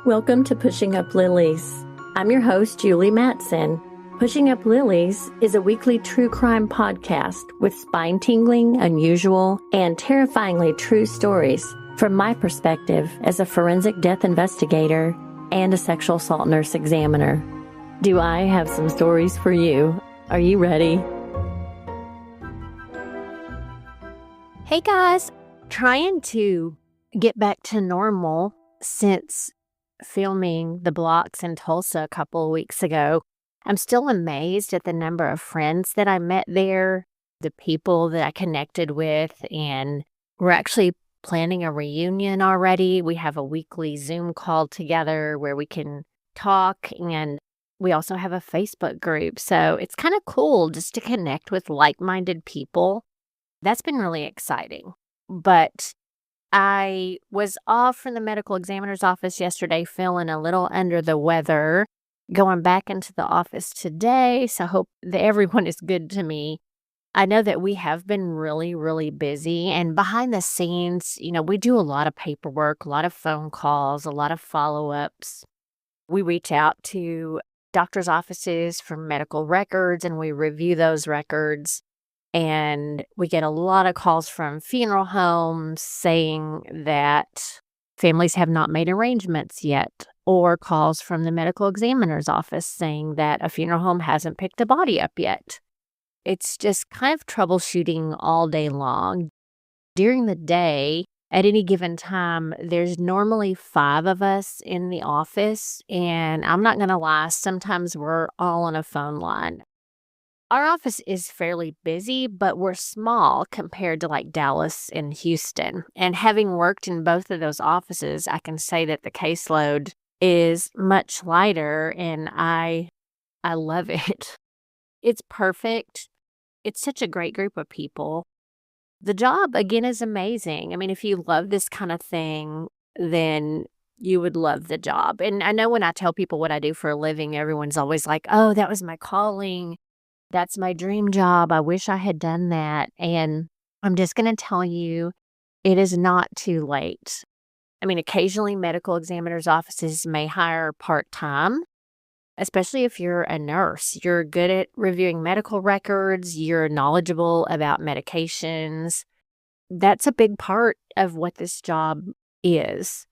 Welcome to Pushing Up Lilies. I'm your host, Julie Mattson. Pushing Up Lilies is a weekly true crime podcast with spine-tingling, unusual, and terrifyingly true stories from my perspective as a forensic death investigator and a sexual assault nurse examiner. Do I have some stories for you? Are you ready? Hey guys, trying to get back to normal since filming the blocks in Tulsa a couple of weeks ago. I'm still amazed at the number of friends that I met there, the people that I connected with, and we're actually planning a reunion already. We have a weekly Zoom call together where we can talk, and we also have a Facebook group. So it's kind of cool just to connect with like-minded people. That's been really exciting. But I was off from the medical examiner's office yesterday, feeling a little under the weather, going back into the office today. So I hope that everyone is good to me. I know that we have been really, really busy, and behind the scenes, we do a lot of paperwork, a lot of phone calls, a lot of follow-ups. We reach out to doctors' offices for medical records, and we review those records. And we get a lot of calls from funeral homes saying that families have not made arrangements yet, or calls from the medical examiner's office saying that a funeral home hasn't picked a body up yet. It's just kind of troubleshooting all day long. During the day, at any given time, there's normally 5 of us in the office, and I'm not going to lie, sometimes we're all on a phone line. Our office is fairly busy, but we're small compared to like Dallas and Houston. And having worked in both of those offices, I can say that the caseload is much lighter, and I love it. It's perfect. It's such a great group of people. The job, again, is amazing. I mean, if you love this kind of thing, then you would love the job. And I know when I tell people what I do for a living, everyone's always like, oh, that was my calling. That's my dream job. I wish I had done that. And I'm just going to tell you, it is not too late. I mean, occasionally medical examiners' offices may hire part-time, especially if you're a nurse. You're good at reviewing medical records. You're knowledgeable about medications. That's a big part of what this job is.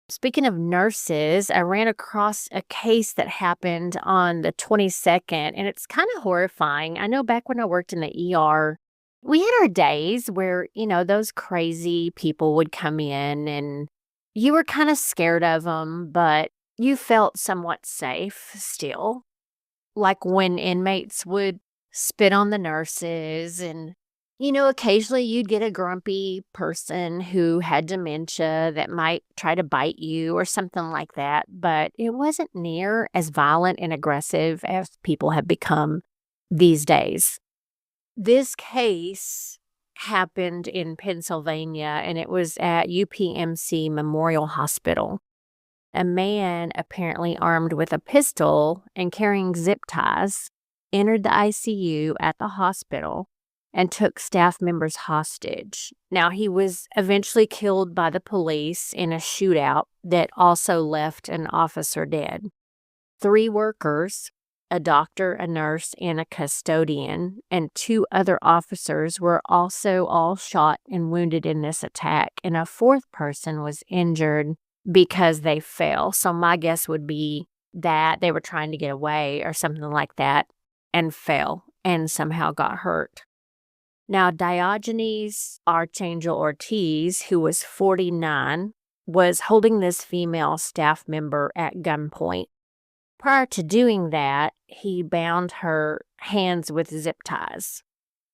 Speaking of nurses, I ran across a case that happened on the 22nd, and it's kind of horrifying. I know back when I worked in the ER, we had our days where, those crazy people would come in and you were kind of scared of them, but you felt somewhat safe still. Like when inmates would spit on the nurses and occasionally you'd get a grumpy person who had dementia that might try to bite you or something like that, but it wasn't near as violent and aggressive as people have become these days. This case happened in Pennsylvania, and it was at UPMC Memorial Hospital. A man, apparently armed with a pistol and carrying zip ties, entered the ICU at the hospital and took staff members hostage. Now, he was eventually killed by the police in a shootout that also left an officer dead. 3 workers, a doctor, a nurse, and a custodian, and 2 other officers were also all shot and wounded in this attack, and a 4th person was injured because they fell. So my guess would be that they were trying to get away or something like that and fell and somehow got hurt. Now, Diogenes Archangel Ortiz, who was 49, was holding this female staff member at gunpoint. Prior to doing that, he bound her hands with zip ties.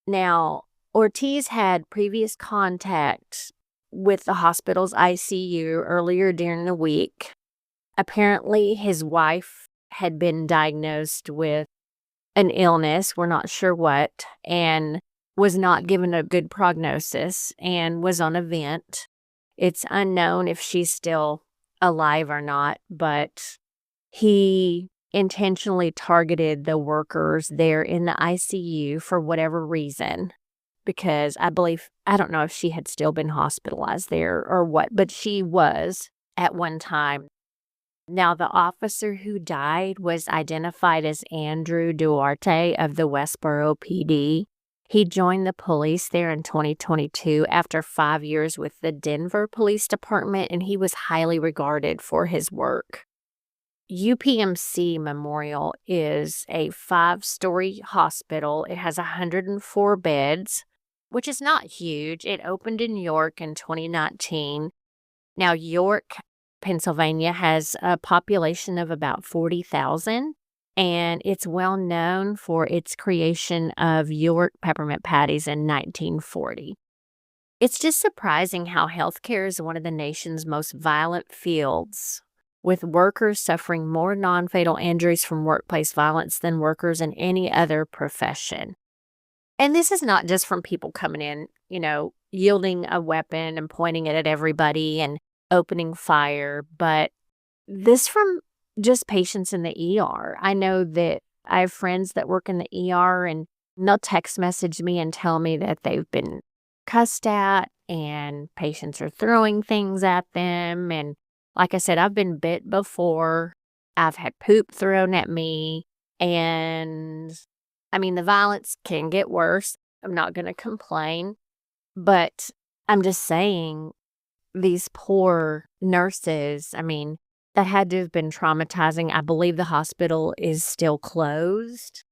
Now, Ortiz had previous contact with the hospital's ICU earlier during the week. Apparently, his wife had been diagnosed with an illness, we're not sure what, and was not given a good prognosis and was on a vent. It's unknown if she's still alive or not, but he intentionally targeted the workers there in the ICU for whatever reason, because I don't know if she had still been hospitalized there or what, but she was at one time. Now, the officer who died was identified as Andrew Duarte of the Westboro PD. He joined the police there in 2022 after 5 years with the Denver Police Department, and he was highly regarded for his work. UPMC Memorial is a 5-story hospital. It has 104 beds, which is not huge. It opened in York in 2019. Now, York, Pennsylvania has a population of about 40,000, and it's well known for its creation of York peppermint patties in 1940. It's just surprising how healthcare is one of the nation's most violent fields, with workers suffering more non-fatal injuries from workplace violence than workers in any other profession. And this is not just from people coming in, yielding a weapon and pointing it at everybody and opening fire, but this from just patients in the ER. I know that I have friends that work in the ER, and they'll text message me and tell me that they've been cussed at and patients are throwing things at them. And like I said, I've been bit before. I've had poop thrown at me. And the violence can get worse. I'm not going to complain, but I'm just saying, these poor nurses, that had to have been traumatizing. I believe the hospital is still closed,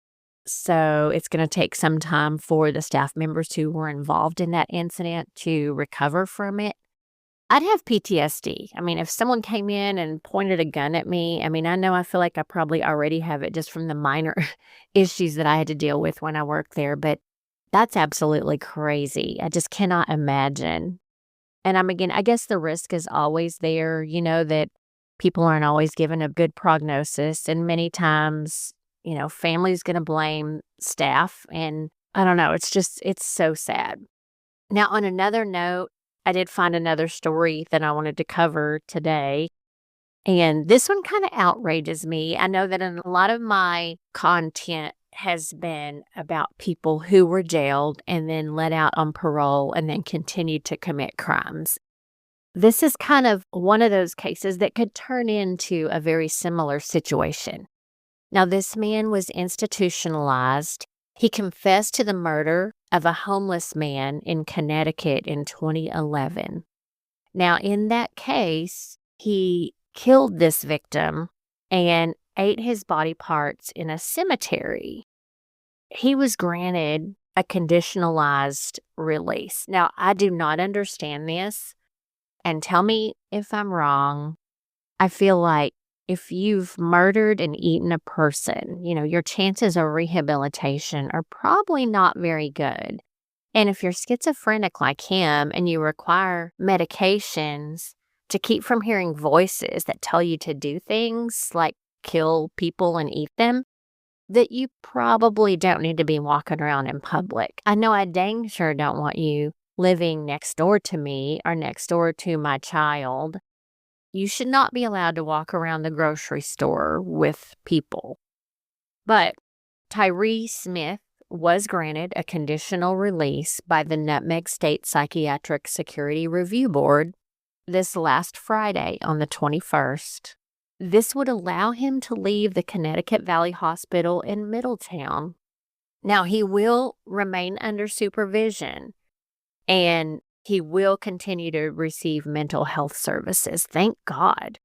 so it's going to take some time for the staff members who were involved in that incident to recover from it. I'd have PTSD. If someone came in and pointed a gun at me, I feel like I probably already have it just from the minor issues that I had to deal with when I worked there, but that's absolutely crazy. I just cannot imagine. And I guess the risk is always there, that people aren't always given a good prognosis. And many times, family's going to blame staff. And I don't know, it's so sad. Now, on another note, I did find another story that I wanted to cover today. And this one kind of outrages me. I know that in a lot of my content has been about people who were jailed and then let out on parole and then continued to commit crimes. This is kind of one of those cases that could turn into a very similar situation. Now, this man was institutionalized. He confessed to the murder of a homeless man in Connecticut in 2011. Now, in that case, he killed this victim and ate his body parts in a cemetery. He was granted a conditionalized release. Now, I do not understand this, and tell me if I'm wrong. I feel like if you've murdered and eaten a person, your chances of rehabilitation are probably not very good. And if you're schizophrenic like him and you require medications to keep from hearing voices that tell you to do things like kill people and eat them, that you probably don't need to be walking around in public. I know I dang sure don't want you living next door to me or next door to my child. You should not be allowed to walk around the grocery store with people. But Tyree Smith was granted a conditional release by the Nutmeg State Psychiatric Security Review Board this last Friday on the 21st. This would allow him to leave the Connecticut Valley Hospital in Middletown. Now, he will remain under supervision, and he will continue to receive mental health services, thank God.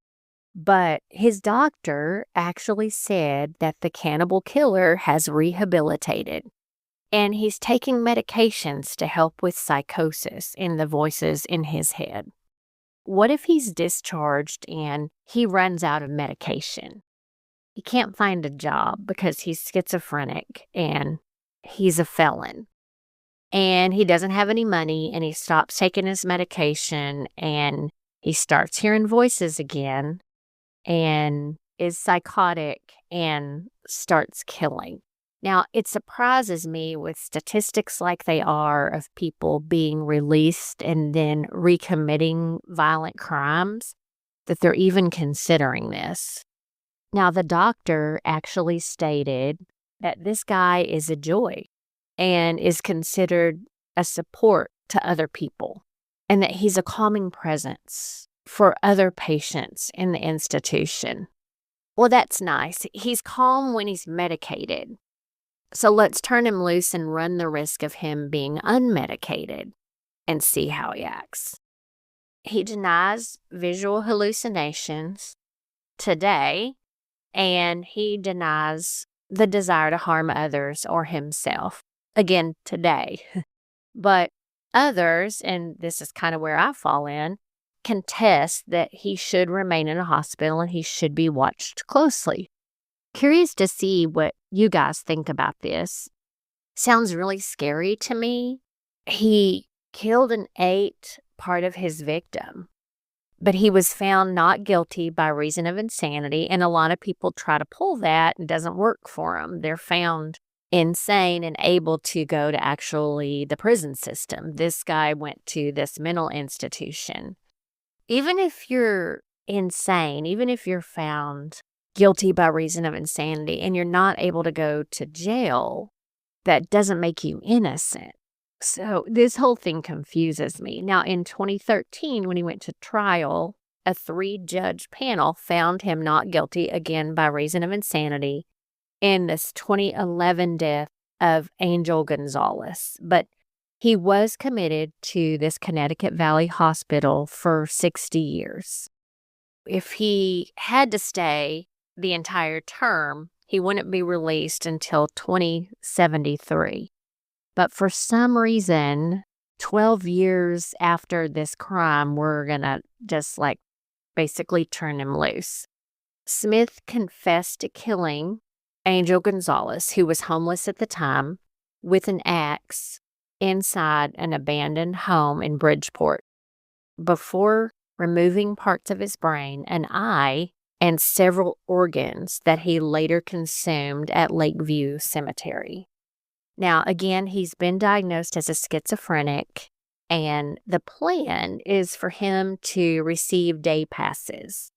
But his doctor actually said that the cannibal killer has rehabilitated, and he's taking medications to help with psychosis in the voices in his head. What if he's discharged and he runs out of medication? He can't find a job because he's schizophrenic and he's a felon. And he doesn't have any money, and he stops taking his medication, and he starts hearing voices again and is psychotic and starts killing. Now, it surprises me with statistics like they are of people being released and then recommitting violent crimes that they're even considering this. Now, the doctor actually stated that this guy is a joy and is considered a support to other people, and that he's a calming presence for other patients in the institution. Well, that's nice. He's calm when he's medicated. So let's turn him loose and run the risk of him being unmedicated and see how he acts. He denies visual hallucinations today, and he denies the desire to harm others or himself. Again, today. But others, and this is kind of where I fall in, contest that he should remain in a hospital and he should be watched closely. Curious to see what you guys think about this. Sounds really scary to me. He killed and ate part of his victim, but he was found not guilty by reason of insanity, and a lot of people try to pull that and it doesn't work for them. They're found insane and able to go to actually the prison system. This guy went to this mental institution. Even if you're insane, even if you're found guilty by reason of insanity and you're not able to go to jail, that doesn't make you innocent. So this whole thing confuses me. Now, in 2013, when he went to trial, a 3-judge panel found him not guilty, again, by reason of insanity, in this 2011 death of Angel Gonzalez. But he was committed to this Connecticut Valley Hospital for 60 years. If he had to stay the entire term, he wouldn't be released until 2073. But for some reason, 12 years after this crime, we're going to just basically turn him loose. Smith confessed to killing Angel Gonzalez, who was homeless at the time, with an axe inside an abandoned home in Bridgeport, before removing parts of his brain, an eye, and several organs that he later consumed at Lakeview Cemetery. Now, again, he's been diagnosed as a schizophrenic, and the plan is for him to receive day passes,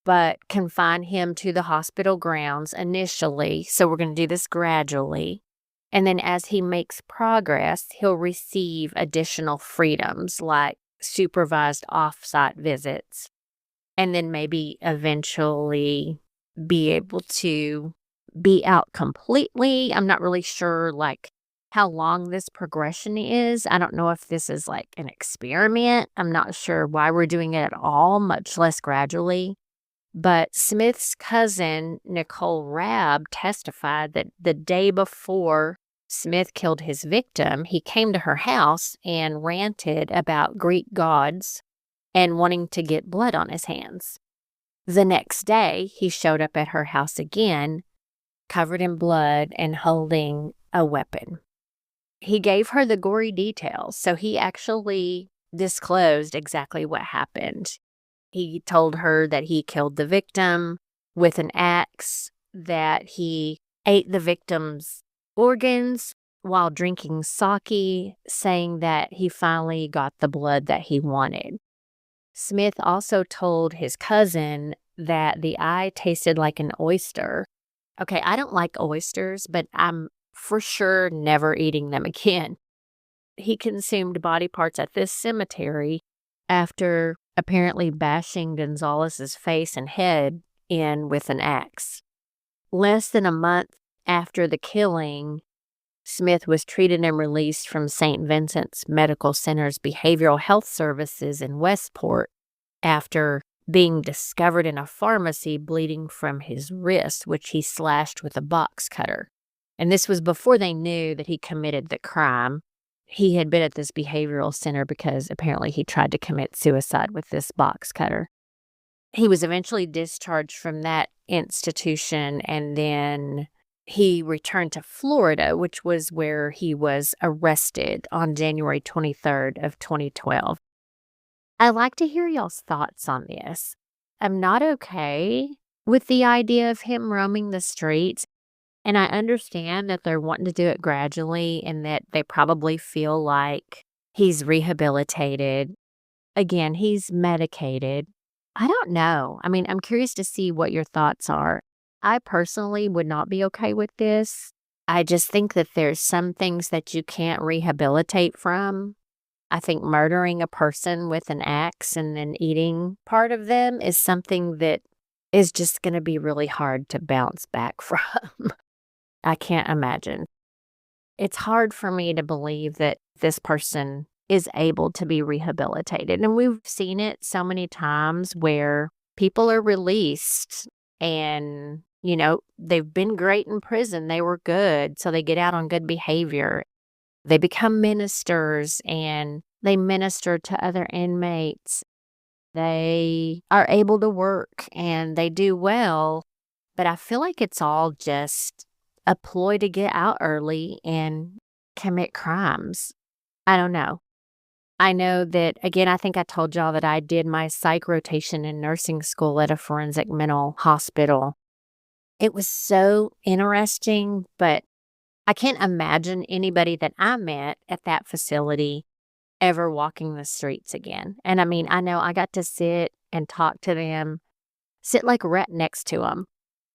but confine him to the hospital grounds initially. So we're going to do this gradually. And then as he makes progress, he'll receive additional freedoms like supervised off-site visits, and then maybe eventually be able to be out completely. I'm not really sure how long this progression is. I don't know if this is an experiment. I'm not sure why we're doing it at all, much less gradually. But Smith's cousin, Nicole Rabb, testified that the day before Smith killed his victim, he came to her house and ranted about Greek gods and wanting to get blood on his hands. The next day, he showed up at her house again, covered in blood and holding a weapon. He gave her the gory details, so he actually disclosed exactly what happened. He told her that he killed the victim with an axe, that he ate the victim's organs while drinking sake, saying that he finally got the blood that he wanted. Smith also told his cousin that the eye tasted like an oyster. Okay, I don't like oysters, but I'm for sure never eating them again. He consumed body parts at this cemetery after apparently bashing Gonzalez's face and head in with an axe. Less than a month after the killing, Smith was treated and released from St. Vincent's Medical Center's Behavioral Health Services in Westport after being discovered in a pharmacy bleeding from his wrist, which he slashed with a box cutter. And this was before they knew that he committed the crime. He had been at this behavioral center because apparently he tried to commit suicide with this box cutter. He was eventually discharged from that institution, and then he returned to Florida, which was where he was arrested on January 23rd of 2012. I'd like to hear y'all's thoughts on this. I'm not okay with the idea of him roaming the streets, and I understand that they're wanting to do it gradually and that they probably feel like he's rehabilitated. Again, he's medicated. I don't know. I mean, I'm curious to see what your thoughts are. I personally would not be okay with this. I just think that there's some things that you can't rehabilitate from. I think murdering a person with an axe and then eating part of them is something that is just going to be really hard to bounce back from. I can't imagine. It's hard for me to believe that this person is able to be rehabilitated. And we've seen it so many times where people are released and, they've been great in prison. They were good. So they get out on good behavior. They become ministers and they minister to other inmates. They are able to work and they do well. But I feel like it's all just a ploy to get out early and commit crimes. I don't know. I know that, again, I think I told y'all that I did my psych rotation in nursing school at a forensic mental hospital. It was so interesting, but I can't imagine anybody that I met at that facility ever walking the streets again. And I mean, I know I got to sit and talk to them, sit like right next to them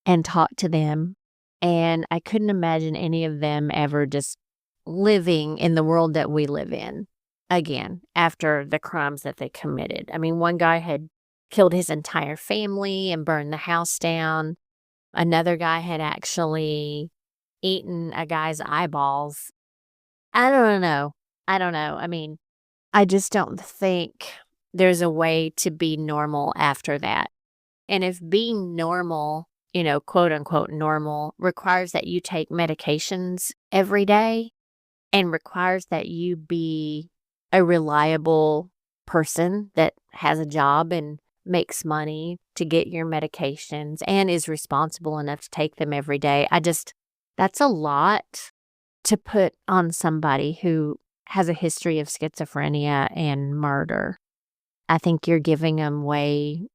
and talk to them. And I couldn't imagine any of them ever just living in the world that we live in again after the crimes that they committed. I mean, one guy had killed his entire family and burned the house down. Another guy had actually eaten a guy's eyeballs. I don't know. I mean, I just don't think there's a way to be normal after that. And if being normal, quote unquote normal, requires that you take medications every day and requires that you be a reliable person that has a job and makes money to get your medications and is responsible enough to take them every day, that's a lot to put on somebody who has a history of schizophrenia and murder. I think you're giving them way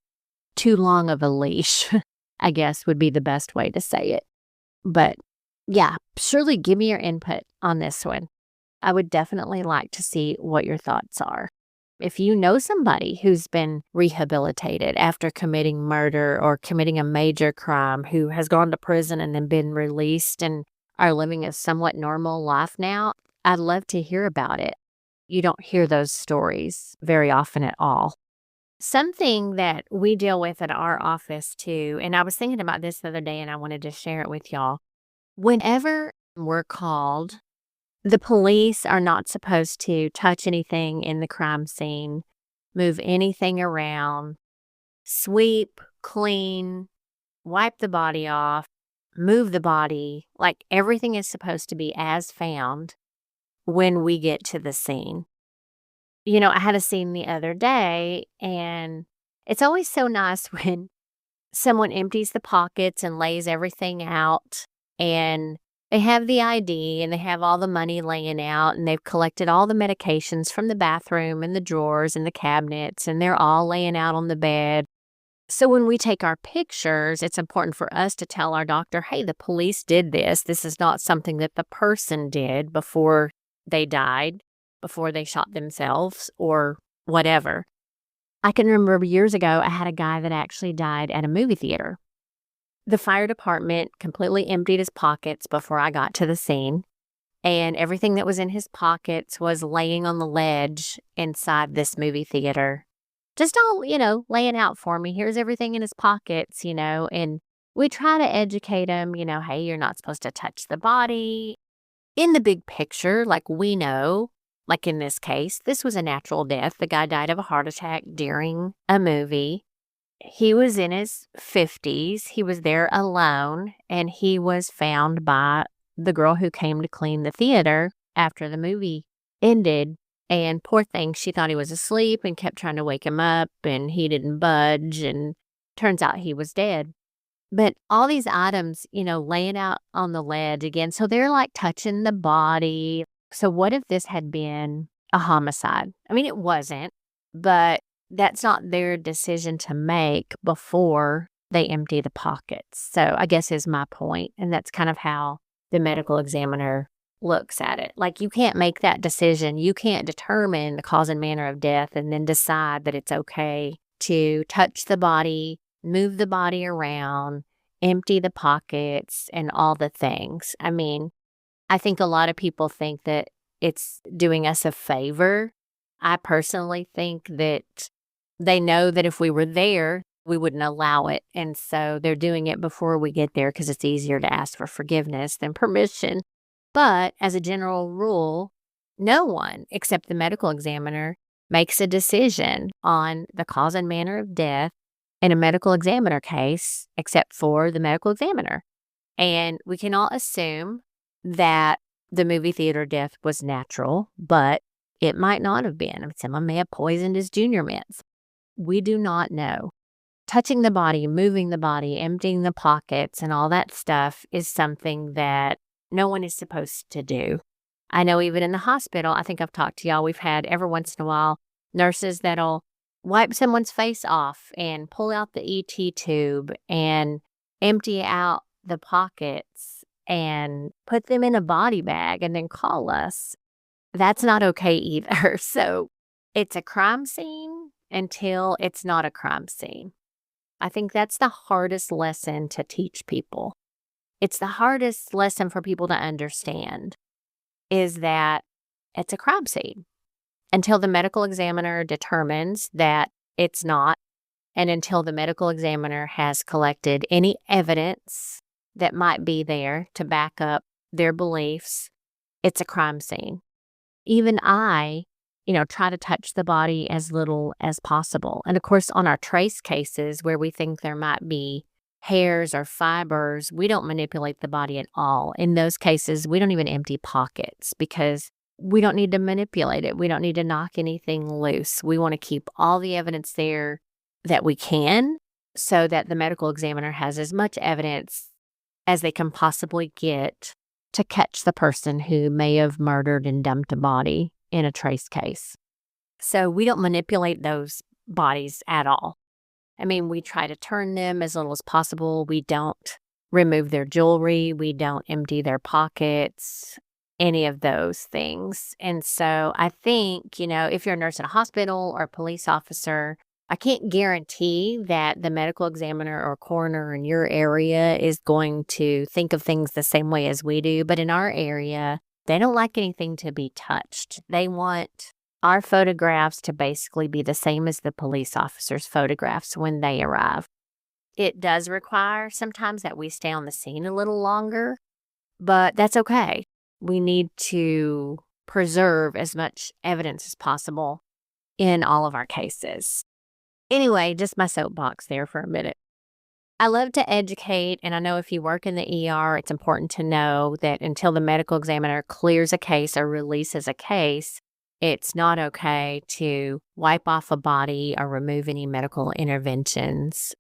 too long of a leash, I guess would be the best way to say it. But yeah, surely give me your input on this one. I would definitely like to see what your thoughts are. If you know somebody who's been rehabilitated after committing murder or committing a major crime, who has gone to prison and then been released and are living a somewhat normal life now, I'd love to hear about it. You don't hear those stories very often at all. Something that we deal with at our office too, and I was thinking about this the other day and I wanted to share it with y'all. Whenever we're called, the police are not supposed to touch anything in the crime scene, move anything around, sweep, clean, wipe the body off, move the body. Like everything is supposed to be as found when we get to the scene. I had a scene the other day, and it's always so nice when someone empties the pockets and lays everything out, and they have the ID, and they have all the money laying out, and they've collected all the medications from the bathroom and the drawers and the cabinets, and they're all laying out on the bed. So when we take our pictures, it's important for us to tell our doctor, hey, the police did this. This is not something that the person did before they died, before they shot themselves or whatever. I can remember years ago, I had a guy that actually died at a movie theater. The fire department completely emptied his pockets before I got to the scene, and everything that was in his pockets was laying on the ledge inside this movie theater. Just all, laying out for me. Here's everything in his pockets, and we try to educate him, hey, you're not supposed to touch the body. In the big picture, like we know, like in this case, this was a natural death. The guy died of a heart attack during a movie. He was in his 50s. He was there alone, and he was found by the girl who came to clean the theater after the movie ended. And poor thing, she thought he was asleep and kept trying to wake him up, and he didn't budge, and turns out he was dead. But all these items, laying out on the ledge again, so they're like touching the body. So what if this had been a homicide? I mean, it wasn't, but that's not their decision to make before they empty the pockets. So I guess is my point, and that's kind of how the medical examiner looks at it. Like, you can't make that decision. You can't determine the cause and manner of death and then decide that it's okay to touch the body, move the body around, empty the pockets, and all the things. I mean, I think a lot of people think that it's doing us a favor. I personally think that they know that if we were there, we wouldn't allow it. And so they're doing it before we get there because it's easier to ask for forgiveness than permission. But as a general rule, no one except the medical examiner makes a decision on the cause and manner of death in a medical examiner case, except for the medical examiner. And we can all assume that the movie theater death was natural, but it might not have been. I mean, someone may have poisoned his junior mints. We do not know. Touching the body, moving the body, emptying the pockets, and all that stuff is something that no one is supposed to do. I know even in the hospital, I think I've talked to y'all, we've had every once in a while nurses that'll wipe someone's face off and pull out the ET tube and empty out the pockets and put them in a body bag and then call us. That's not okay either. So it's a crime scene until it's not a crime scene. I think that's the hardest lesson to teach people. It's the hardest lesson for people to understand is that it's a crime scene until the medical examiner determines that it's not, and until the medical examiner has collected any evidence that might be there to back up their beliefs, it's a crime scene. Even I, try to touch the body as little as possible. And of course, on our trace cases where we think there might be hairs or fibers, we don't manipulate the body at all. In those cases, we don't even empty pockets because we don't need to manipulate it. We don't need to knock anything loose. We want to keep all the evidence there that we can so that the medical examiner has as much evidence as they can possibly get to catch the person who may have murdered and dumped a body in a trace case. So we don't manipulate those bodies at all. I mean, we try to turn them as little as possible. We don't remove their jewelry. We don't empty their pockets, any of those things. And so I think, if you're a nurse in a hospital or a police officer, I can't guarantee that the medical examiner or coroner in your area is going to think of things the same way as we do. But in our area, they don't like anything to be touched. They want our photographs to basically be the same as the police officer's photographs when they arrive. It does require sometimes that we stay on the scene a little longer, but that's okay. We need to preserve as much evidence as possible in all of our cases. Anyway, just my soapbox there for a minute. I love to educate, and I know if you work in the ER, it's important to know that until the medical examiner clears a case or releases a case, it's not okay to wipe off a body or remove any medical interventions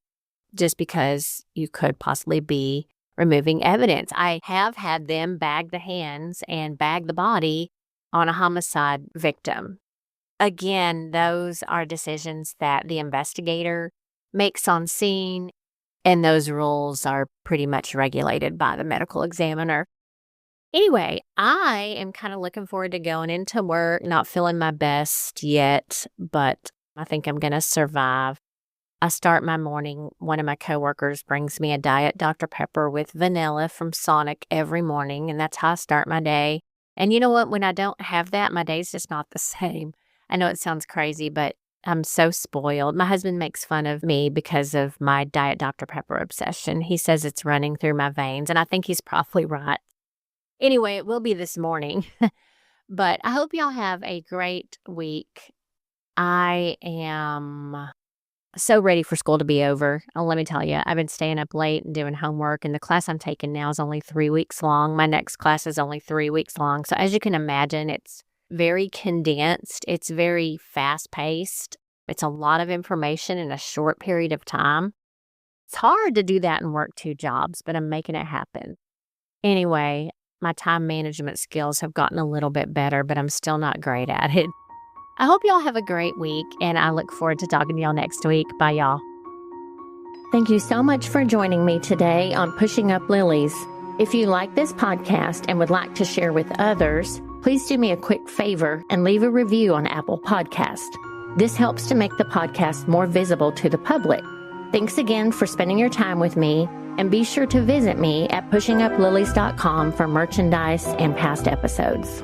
just because you could possibly be removing evidence. I have had them bag the hands and bag the body on a homicide victim. Again, those are decisions that the investigator makes on scene, and those rules are pretty much regulated by the medical examiner. Anyway, I am kind of looking forward to going into work, not feeling my best yet, but I think I'm going to survive. I start my morning, one of my coworkers brings me a Diet Dr. Pepper with vanilla from Sonic every morning, and that's how I start my day. And you know what? When I don't have that, my day's just not the same. I know it sounds crazy, but I'm so spoiled. My husband makes fun of me because of my Diet Dr. Pepper obsession. He says it's running through my veins, and I think he's probably right. Anyway, it will be this morning, but I hope y'all have a great week. I am so ready for school to be over. Oh, let me tell you, I've been staying up late and doing homework, and the class I'm taking now is only 3 weeks long. My next class is only 3 weeks long. So as you can imagine, it's very condensed. It's very fast-paced. It's a lot of information in a short period of time. It's hard to do that and work 2 jobs, but I'm making it happen. Anyway, my time management skills have gotten a little bit better, but I'm still not great at it. I hope y'all have a great week, and I look forward to talking to y'all next week. Bye, y'all. Thank you so much for joining me today on Pushing Up Lilies. If you like this podcast and would like to share with others, please do me a quick favor and leave a review on Apple Podcast. This helps to make the podcast more visible to the public. Thanks again for spending your time with me, and be sure to visit me at pushinguplilies.com for merchandise and past episodes.